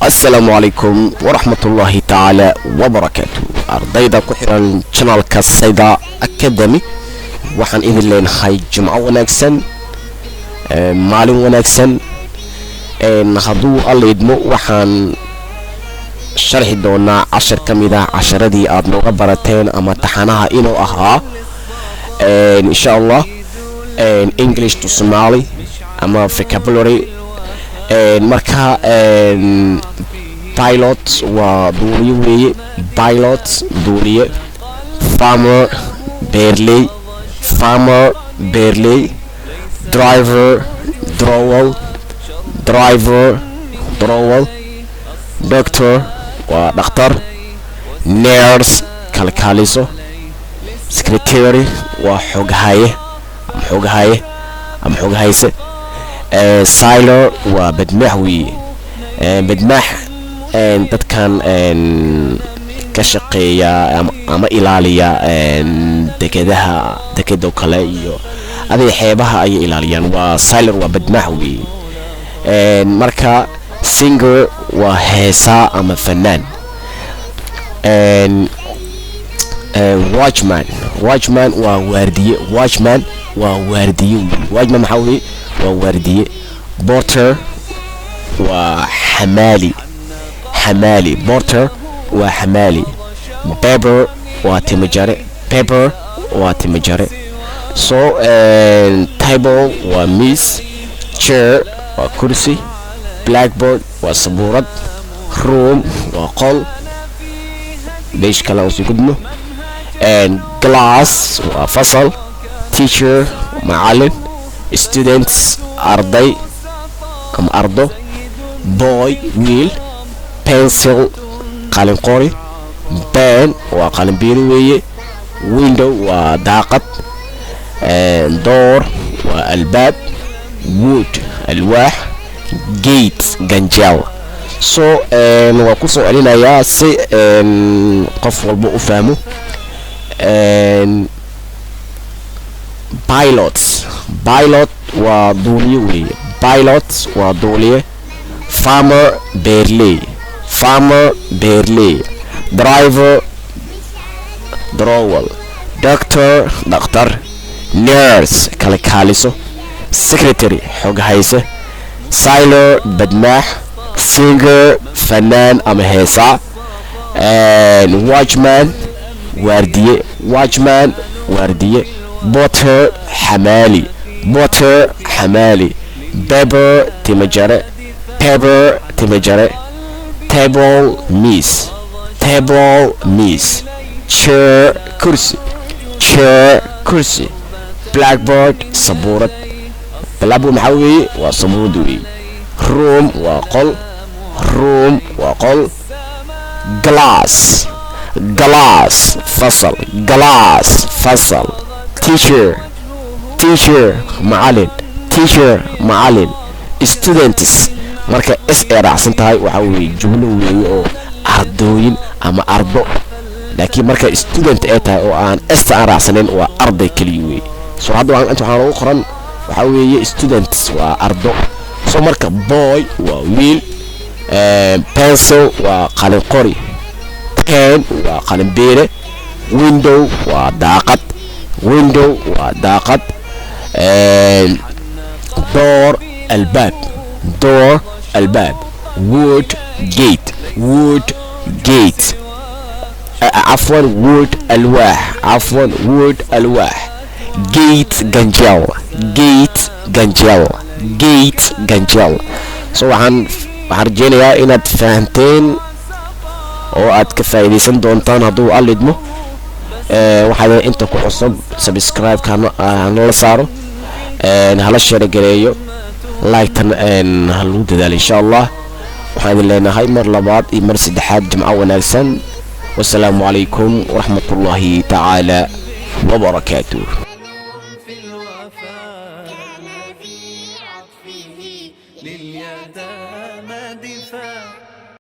السلام عليكم ورحمة الله تعالى وبركاته. أرضيدا كحران channel كالسيدة أكاديمي waxaan idin leenahay jimco wanaagsan maalin wanaagsan hadduu alla idmo waxaan sharxi doonaa cashar ka mid ah casharadii aad nooga barateen ama taxanaha inuu ahaa insha Allah English to Somali ama vocabulary marka pilot waa duuliye weeye pilot duuliye farmer beerley farmer beerley driver drowel doctor waa dhakhtar nurse kalkaaliso secretary waa xoghaye sailor waa badmaax weeye badmaax dadkan ka shaqeeya ama ilaaliya dekedo kale iyo aday xeebaha ay ilaaliyaan waa sailor waa badmaax weeye marka singer waa heesa ama fanaan watchman waa waardiye watchman maxaa weeye waa waardiye porter waa xamaali porter waa xamaali pepper waa timajare so table waa miis chair waa kursi blackboard waa sabuurad room waa qol beesh kale oo sii gudmo glass waa fasal teacher macallin students arday ama ardo boy wiil pencil qalin qori pen waa qalin biiri weeye window waa daaqad door waa albaab wood alwaax gate ganjeel so waa ku soo celinayaa si qof walba u fahmo pilot waa duuliye weeye farmer beerley driver drowel doctor dhakhtar nurse kalkaaliso secretary xoghayse sailor badmaax singer fanaan ama heesa watchman waardiye porter xamaali pepper timajare table miis chair kursi blackboard sabuurad maxaa weeye waa sabuurad weeye room waa qol glass fasal teacher macallin students marka s ay raacsan tahay waxaa weeye jumlo weeye oo ardooyin ama ardo laakiin marka student ay tahay oo aan s aan raacsanayn waa arday kaliya weeye so hadda inta waxaan ugu qoran waxaa weeye students waa ardo so marka boy waa wiil pencil waa qalin qori pen waa qalin beere window waa daaqad door albaab wood gate wood alwaax gate ganjeel so waxaan rajeynayaa inaad fahanteen oo aad ka faa'iideysan doontaan hadduu allidmo waxaad inta ku cusub subscribe-ka nala saaro hala share gareeyo like-tan ha lagu dadaalo insha Allah waxaan idin leenahay mar labaad iyo mar saddexaad jimco wanaagsan wasalaamu calaykum waraxmatullaahi tacaala wabarakaatuh.